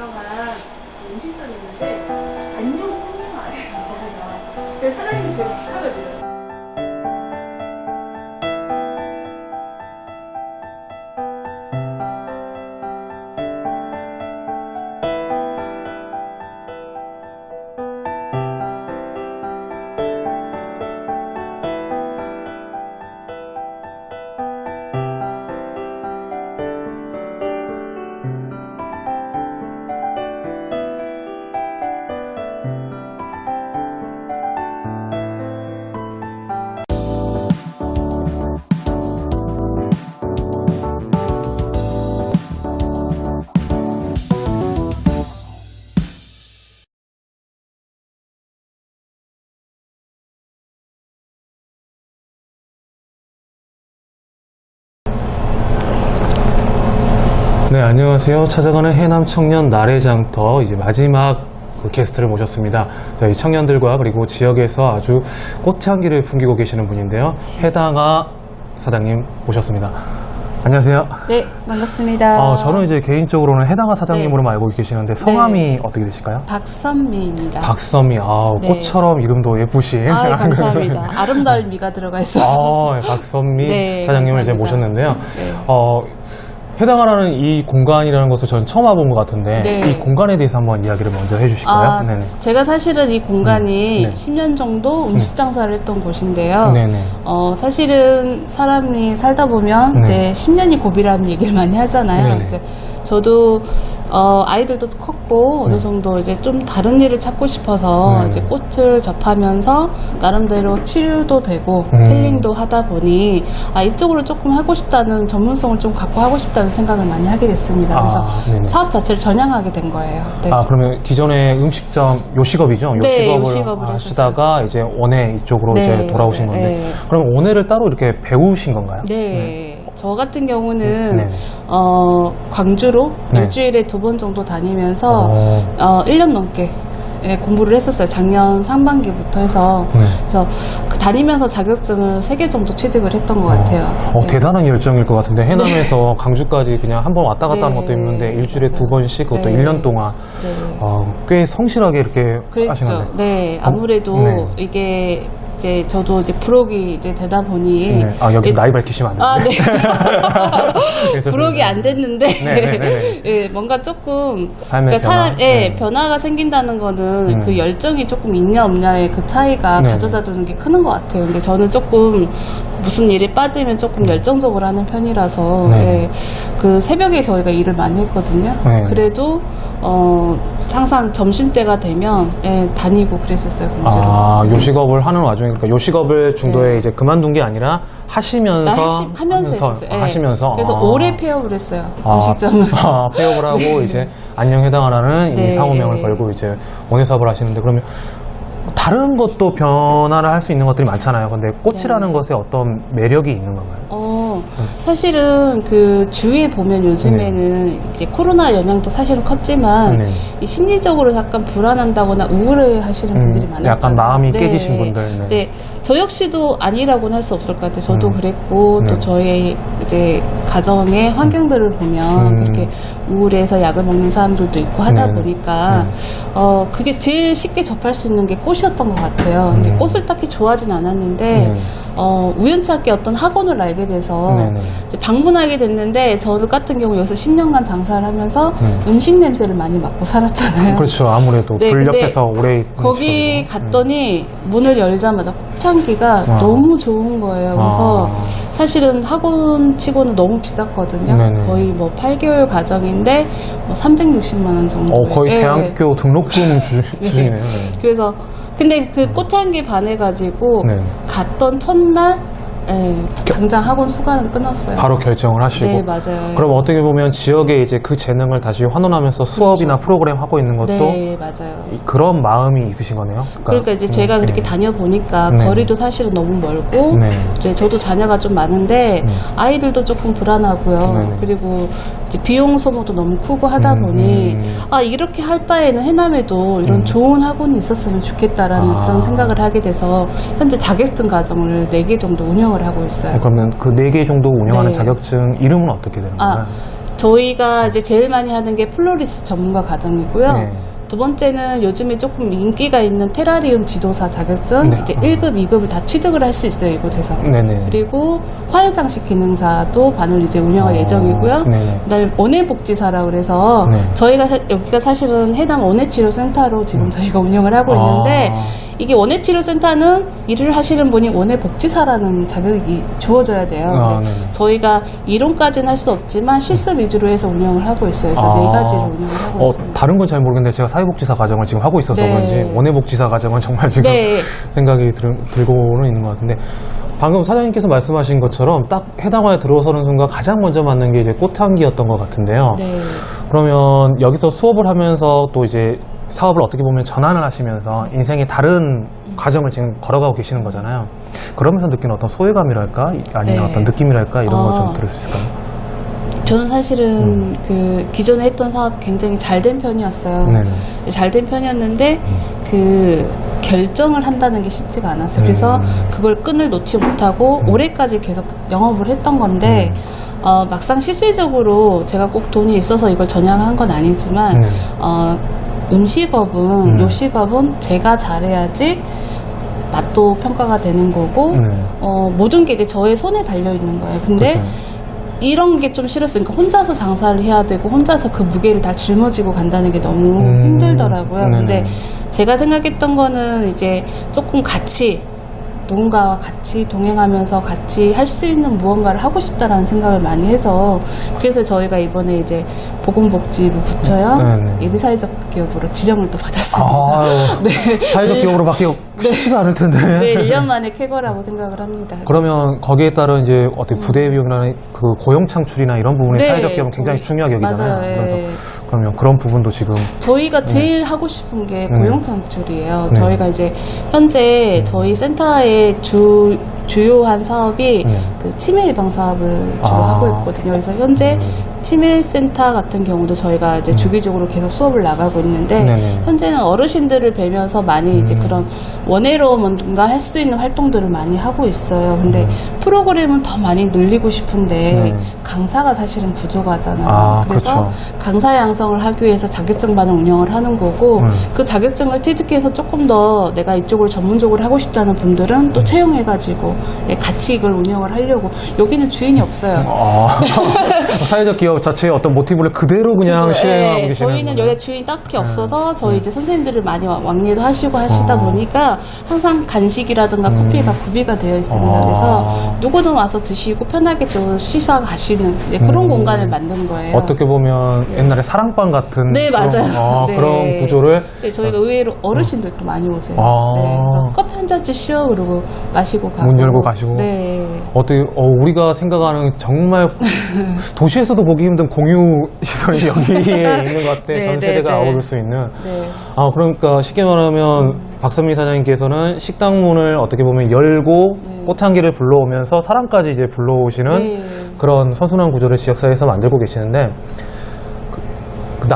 유명한 음식점이 있는데 안녕홍아예요. 그래서 사장님이 제가 부탁을 드렸어요. 네, 안녕하세요. 찾아가는 해남 청년 나래장터 이제 마지막 게스트를 모셨습니다. 이 청년들과 그리고 지역에서 아주 꽃향기를 풍기고 계시는 분인데요. 해당아 사장님 모셨습니다. 안녕하세요. 네, 반갑습니다. 저는 이제 개인적으로는 해당아 사장님으로만 알고 계시는데 성함이 어떻게 되실까요? 박선미입니다. 네. 꽃처럼 이름도 예쁘신. 감사합니다. 아름다운 미가 들어가 있어서. 박선미 네, 사장님을 이제 감사합니다. 모셨는데요. 네. 해당하라는 이 공간이라는 것을 전 처음 와본 것 같은데 네. 이 공간에 대해서 한번 이야기를 먼저 해주실까요? 네네. 제가 사실은 이 공간이 네. 10년 정도 음식 장사를 했던 곳인데요. 네네. 사실은 사람이 살다 보면 네. 이제 10년이 고비라는 얘기를 많이 하잖아요. 네네. 이제 저도 아이들도 컸고 어느 정도 이제 좀 다른 일을 찾고 싶어서 네. 이제 꽃을 접하면서 나름대로 치료도 되고 힐링도 하다 보니 이쪽으로 조금 하고 싶다는 전문성을 좀 갖고 하고 싶다는 생각을 많이 하게 됐습니다. 그래서 네네. 사업 자체를 전향하게 된 거예요. 네. 그러면 기존에 음식점 요식업이죠? 네, 요식업을 요식업을 하시다가 이제 원예 이쪽으로 네, 이제 돌아오신 맞아요. 건데 네. 그럼 원예를 따로 이렇게 배우신 건가요? 네. 저 같은 경우는 네네. 광주로 네. 일주일에 2번 정도 다니면서 1년 넘게 공부를 했었어요. 작년 상반기부터 해서. 네. 그래서 다니면서 자격증을 3개 정도 취득을 했던 것 같아요. 네. 대단한 열정일 것 같은데 해남에서 강주까지 그냥 한 번 왔다 갔다 하는 네. 것도 있는데 일주일에 맞아요. 2번씩 그것도 네. 1년 동안 네. 꽤 성실하게 이렇게 하신 그랬죠. 건데 네. 아무래도 네. 이게 이제 저도 이제 부록이 이제 되다 보니 네. 여기서 나이 밝히시면 안 돼요. 네. 부록이 안 됐는데 네. 예, 뭔가 조금 삶의 그러니까 변화? 변화가 생긴다는 거는 그 열정이 조금 있냐 없냐의 그 차이가 네. 가져다 주는 게 크는 것 같아요. 근데 저는 조금 무슨 일에 빠지면 조금 열정적으로 하는 편이라서 네. 예, 그 새벽에 저희가 일을 많이 했거든요. 네. 그래도 항상 점심때가 되면 다니고 그랬었어요. 공주로. 요식업을 하는 와중에 그러니까 요식업을 중도에 네. 이제 그만둔 게 아니라 하시면서 하면서 했었어요. 예. 하시면서 그래서 오래 폐업을 했어요. 음식점을. 폐업을 하고 이제 안녕 해당하라는 네. 이 상호명을 걸고 이제 원예 사업을 하시는데 그러면 다른 것도 변화를 할 수 있는 것들이 많잖아요. 근데 꽃이라는 것에 어떤 매력이 있는 건가요? 사실은 그 주위에 보면 요즘에는 이제 코로나 영향도 사실은 컸지만 네. 이 심리적으로 약간 불안한다거나 우울해 하시는 분들이 많았잖아요. 약간 마음이 깨지신 분들. 네. 네. 저 역시도 아니라고는 할 수 없을 것 같아요. 저도 그랬고 또 네. 저의 이제 가정의 환경들을 보면 그렇게 우울해서 약을 먹는 사람들도 있고 하다 네. 보니까 그게 제일 쉽게 접할 수 있는 게 꽃이었던 것 같아요. 근데 꽃을 딱히 좋아하진 않았는데 우연찮게 어떤 학원을 알게 돼서 네네. 이제 방문하게 됐는데 저 같은 경우 여기서 10년간 장사를 하면서 음식 냄새를 많이 맡고 살았잖아요. 그렇죠. 아무래도 네, 불 근데 옆에서 오래 있는 거기 직업이고. 갔더니 문을 열자마자 꽃향기가 너무 좋은 거예요. 그래서 사실은 학원 치고는 너무 비쌌거든요. 네네. 거의 뭐 8개월 과정인데 뭐 360만 원 정도. 거의 대학교 등록금 수준이네요. 네. 그래서 근데 그 꽃향기 반해가지고 네. 갔던 첫날 당장 학원 수강을 끊었어요. 바로 결정을 하시고. 네, 맞아요. 그럼 어떻게 보면 지역에 이제 그 재능을 다시 환원하면서 수업이나 프로그램 하고 있는 것도 네, 맞아요. 그런 마음이 있으신 거네요. 그러니까 이제 제가 그렇게 다녀보니까 네. 거리도 사실은 너무 멀고 네. 이제 저도 자녀가 좀 많은데 아이들도 조금 불안하고요. 네. 그리고 이제 비용 소모도 너무 크고 하다 보니 이렇게 할 바에는 해남에도 이런 좋은 학원이 있었으면 좋겠다라는 그런 생각을 하게 돼서 현재 자격증 과정을 4개 정도 운영을 하고 있어요. 그러면 그 4개 정도 운영하는 네. 자격증 이름은 어떻게 되는 건가요? 저희가 이제 제일 많이 하는 게 플로리스 전문가 과정이고요. 네. 두 번째는 요즘에 조금 인기가 있는 테라리움 지도사 자격증, 네. 이제 1급, 2급을 다 취득을 할 수 있어요, 이곳에서. 네네. 그리고 화훼장식 기능사도 반을 이제 운영할 예정이고요. 네네. 그다음에 원예복지사라고 그래서 네. 저희가 여기가 사실은 해남 원예치료센터로 지금 저희가 운영을 하고 있는데 이게 원예치료센터는 일을 하시는 분이 원예복지사라는 자격이 주어져야 돼요. 근데 네네. 저희가 이론까지는 할 수 없지만 실습 위주로 해서 운영을 하고 있어요. 그래서 네 가지를 운영을 하고 있습니다. 다른 건 잘 모르겠는데 제가 사회복지사 과정을 지금 하고 있어서 네. 그런지 원예복지사 과정은 정말 지금 네. 생각이 들고는 있는 것 같은데 방금 사장님께서 말씀하신 것처럼 딱 해당화에 들어서는 순간 가장 먼저 맞는 게 이제 꽃향기였던 것 같은데요. 네. 그러면 여기서 수업을 하면서 또 이제 사업을 어떻게 보면 전환을 하시면서 인생의 다른 과정을 지금 걸어가고 계시는 거잖아요. 그러면서 느끼는 어떤 소외감이랄까 아니면 네. 어떤 느낌이랄까 이런 걸 좀 아. 들을 수 있을까요? 저는 사실은 그 기존에 했던 사업 굉장히 잘 된 편이었어요. 네네. 잘 된 편이었는데 그 결정을 한다는 게 쉽지가 않았어요. 그래서 그걸 끈을 놓지 못하고 올해까지 계속 영업을 했던 건데 막상 실질적으로 제가 꼭 돈이 있어서 이걸 전향한 건 아니지만 음식업은 요식업은 제가 잘해야지 맛도 평가가 되는 거고 모든 게 이제 저의 손에 달려 있는 거예요. 근데 그렇죠. 이런 게 좀 싫었어요. 그러니까 혼자서 장사를 해야 되고 혼자서 그 무게를 다 짊어지고 간다는 게 너무 힘들더라고요. 네네. 근데 제가 생각했던 거는 이제 조금 같이 누군가와 같이 동행하면서 같이 할 수 있는 무언가를 하고 싶다라는 생각을 많이 해서 그래서 저희가 이번에 이제 보건복지부 부처형 네네. 예비사회적 기업으로 지정을 또 받았습니다. 아유, 네. 사회적 기업으로 바뀌고 쉽지가 않을 텐데. 네, 1년 만에 쾌거라고 생각을 합니다. 그러면 거기에 따른 이제 어떻게 부대 비용이나 그 고용 창출이나 이런 부분에 네, 사회적 기업은 굉장히 중요하게 여기잖아요. 맞아요. 예. 그래서 그러면 그런 부분도 지금 저희가 제일 하고 싶은 게 고용 창출이에요. 네. 저희가 이제 현재 저희 센터의 주요한 사업이 그 치매 예방 사업을 주로 하고 있거든요. 그래서 현재 치매 센터 같은 경우도 저희가 이제 주기적으로 계속 수업을 나가고 있는데 네네. 현재는 어르신들을 뵈면서 많이 이제 그런 원예로 뭔가 할 수 있는 활동들을 많이 하고 있어요. 근데 프로그램은 더 많이 늘리고 싶은데 강사가 사실은 부족하잖아요. 그래서 그렇죠. 강사 양성을 하기 위해서 자격증반을 운영을 하는 거고 그 자격증을 취득해서 조금 더 내가 이쪽을 전문적으로 하고 싶다는 분들은 또 채용해가지고 같이 이걸 운영을 하려고 여기는 주인이 없어요. 사회적 기업 자체의 어떤 모티브를 그대로 그냥 그죠? 실행하고 예, 계시는 저희는 거네요. 여기 주인이 딱히 없어서 저희 이제 선생님들을 많이 왕래도 하시고 하시다 보니까 항상 간식이라든가 커피가 구비가 되어 있습니다. 그래서 누구든 와서 드시고 편하게 좀 씻어 가시는 그런 공간을 만드는 거예요. 어떻게 보면 옛날에 사랑방 같은 네, 그런, 맞아요. 네. 그런 구조를 네, 저희가 의외로 어르신들도 많이 오세요. 아. 네, 그래서 커피 한 잔 주시오 그러고 마시고 가고. 문 열고 가시고. 네. 어떻게 우리가 생각하는 정말 도시에서도 보기 힘든 공유 시설이 여기에 있는 것 같아. 네, 전 네, 세대가 네. 아우를 수 있는. 네. 그러니까 쉽게 말하면 박선미 사장님께서는 식당 문을 어떻게 보면 열고 꽃향기를 불러오면서 사람까지 이제 불러오시는 네. 그런 선순환 구조를 지역사회에서 만들고 계시는데 그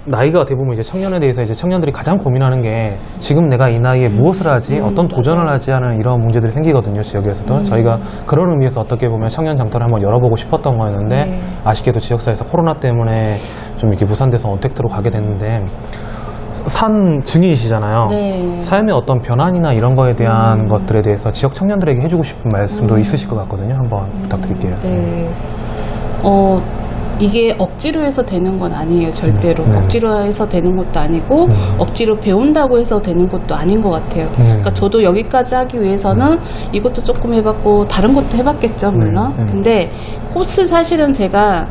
나이가 어떻게 보면 이제 청년에 대해서 이제 청년들이 가장 고민하는 게 지금 내가 이 나이에 무엇을 하지, 어떤 도전을 맞아요. 하지 하는 이런 문제들이 생기거든요, 지역에서도. 저희가 그런 의미에서 어떻게 보면 청년 장터를 한번 열어보고 싶었던 거였는데 네. 아쉽게도 지역사회에서 코로나 때문에 좀 이렇게 무산돼서 언택트로 가게 됐는데 산 증인이시잖아요. 네. 삶의 어떤 변환이나 이런 거에 대한 것들에 대해서 지역 청년들에게 해주고 싶은 말씀도 있으실 것 같거든요. 한번 부탁드릴게요. 네. 이게 억지로 해서 되는 건 아니에요, 절대로. 네. 억지로 해서 되는 것도 아니고, 억지로 배운다고 해서 되는 것도 아닌 것 같아요. 그러니까 저도 여기까지 하기 위해서는 이것도 조금 해봤고, 다른 것도 해봤겠죠, 물론. 근데 꽃을 사실은 제가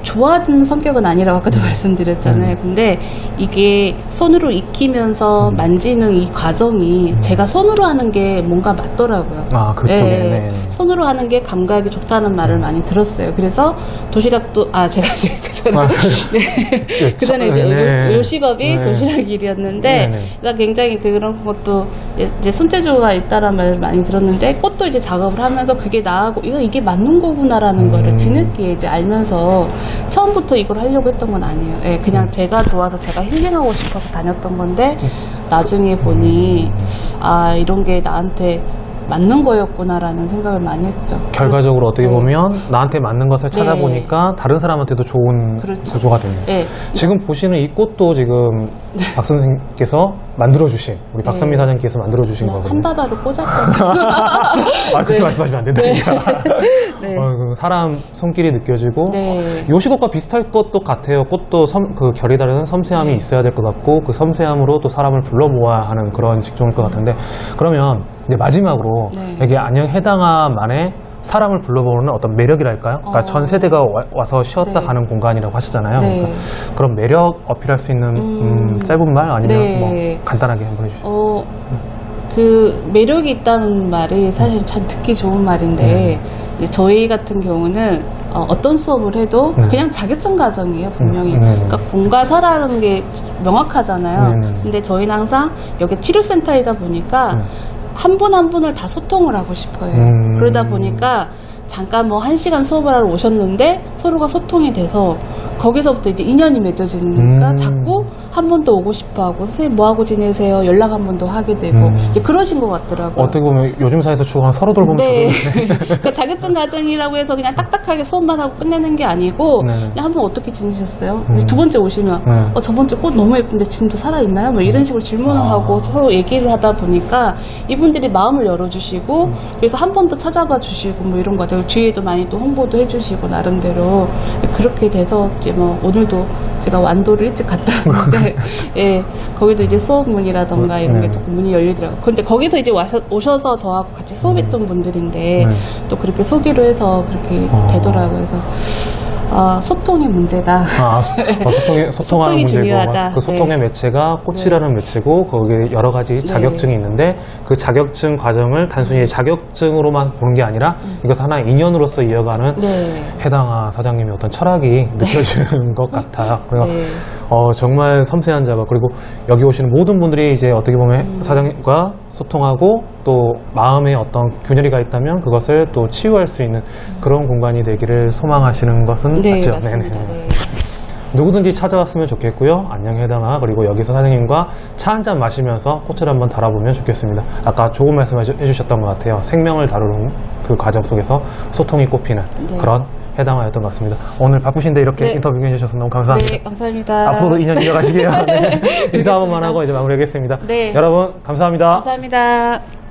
좋아하는 성격은 아니라고 아까도 말씀드렸잖아요. 근데 이게 손으로 익히면서 만지는 이 과정이 제가 손으로 하는 게 뭔가 맞더라고요. 그쪽에. 네. 네. 손으로 하는 게 감각이 좋다는 말을 많이 들었어요. 그래서 도시락도 제가 이제 그 전에 이제 네. 요식업이 네. 도시락 일이었는데 네. 그러니까 굉장히 그런 것도 이제 손재주가 있다는 말을 많이 들었는데 꽃도 이제 작업을 하면서 그게 나하고 이게 맞는 거구나라는 거를 뒤늦게 이제 알면서 처음부터 이걸 하려고 했던 건 아니에요. 예, 그냥 제가 좋아서 제가 힐링하고 싶어서 다녔던 건데 나중에 보니 이런 게 나한테 맞는 거였구나라는 생각을 많이 했죠. 결과적으로 어떻게 네. 보면 나한테 맞는 것을 네. 찾아보니까 다른 사람한테도 좋은 그렇죠. 구조가 됐네요. 네. 지금 보시는 이 꽃도 지금 박 선생님께서 만들어주신, 우리 박선미 사장님께서 만들어주신 그냥 거거든요. 한 바다로 꽂았던. 아, 그렇게 말씀하시면 안 된다니까. 네. 그럼 사람 손길이 느껴지고, 네. 요식옷과 비슷할 것도 같아요. 꽃도 그 결이 다른 섬세함이 네. 있어야 될 것 같고, 그 섬세함으로 또 사람을 불러 모아야 하는 그런 직종일 것 같은데, 그러면 이제 마지막으로 네. 여기 안녕 해당함만의 사람을 불러보는 어떤 매력이랄까요? 그러니까 전 세대가 와서 쉬었다 네. 가는 공간이라고 하시잖아요. 네. 그러니까 그런 매력 어필할 수 있는 짧은 말 아니면 네. 뭐 간단하게 한번 해주시죠. 그 매력이 있다는 말이 사실 참 듣기 좋은 말인데 이제 저희 같은 경우는 어떤 수업을 해도 그냥 자격증 과정이에요 분명히. 그러니까 공과 사라는 게 명확하잖아요. 근데 저희는 항상 여기 치료센터이다 보니까 한 분 한 분을 다 소통을 하고 싶어요. 그러다 보니까 잠깐 뭐 1시간 수업을 하러 오셨는데 서로가 소통이 돼서 거기서부터 이제 인연이 맺어지니까 자꾸 한 번 더 오고 싶어 하고 선생님 뭐 하고 지내세요? 연락 한 번 더 하게 되고 이제 그러신 것 같더라고요. 어떻게 보면 요즘 사회에서 추구하는 서로 돌보면 네. 저도 그러니까 자격증 과정이라고 해서 그냥 딱딱하게 수업만 하고 끝내는 게 아니고 네. 그냥 한 번 어떻게 지내셨어요? 이제 두 번째 오시면 저번 주 꽃 너무 예쁜데 지금도 살아있나요? 뭐 이런 식으로 질문을 하고 서로 얘기를 하다 보니까 이분들이 마음을 열어주시고 그래서 한 번 더 찾아봐 주시고 뭐 이런 거 같아요. 주위에도 많이 또 홍보도 해주시고 나름대로 그렇게 돼서 이제 뭐 오늘도 제가 완도를 일찍 갔다 왔는데 예, 거기도 이제 수업문이라던가 이런 게 조금 문이 열리더라고요. 근데 거기서 이제 오셔서 저하고 같이 수업했던 분들인데 또 그렇게 소개로 해서 그렇게 되더라고요. 그래서 소통이 문제다. 소통하는 소통이 문제고 중요하다. 그 소통의 네. 매체가 꽃이라는 매체고 거기에 여러 가지 자격증이 있는데 그 자격증 과정을 단순히 자격증으로만 보는 게 아니라 이것을 하나의 인연으로서 이어가는 네. 해당아 사장님의 어떤 철학이 느껴지는 것 같아요. 그리고 네. 정말 섬세한 작업 그리고 여기 오시는 모든 분들이 이제 어떻게 보면 사장님과 소통하고 또 마음에 어떤 균열이가 있다면 그것을 또 치유할 수 있는 그런 공간이 되기를 소망하시는 것은 네, 맞죠? 맞습니다. 네네. 네. 누구든지 찾아왔으면 좋겠고요. 안녕 해당아 그리고 여기서 사장님과 차 한잔 마시면서 꽃을 한번 달아보면 좋겠습니다. 아까 좋은 말씀 해주셨던 것 같아요. 생명을 다루는 그 과정 속에서 소통이 꽃피는 네. 그런 해당하였던 것 같습니다. 오늘 바쁘신데 이렇게 네. 인터뷰 해주셔서 너무 감사합니다. 네, 감사합니다. 앞으로도 인연 이어가시게요. 네. 인사 한번만 하고 이제 마무리하겠습니다. 네. 여러분 감사합니다. 감사합니다.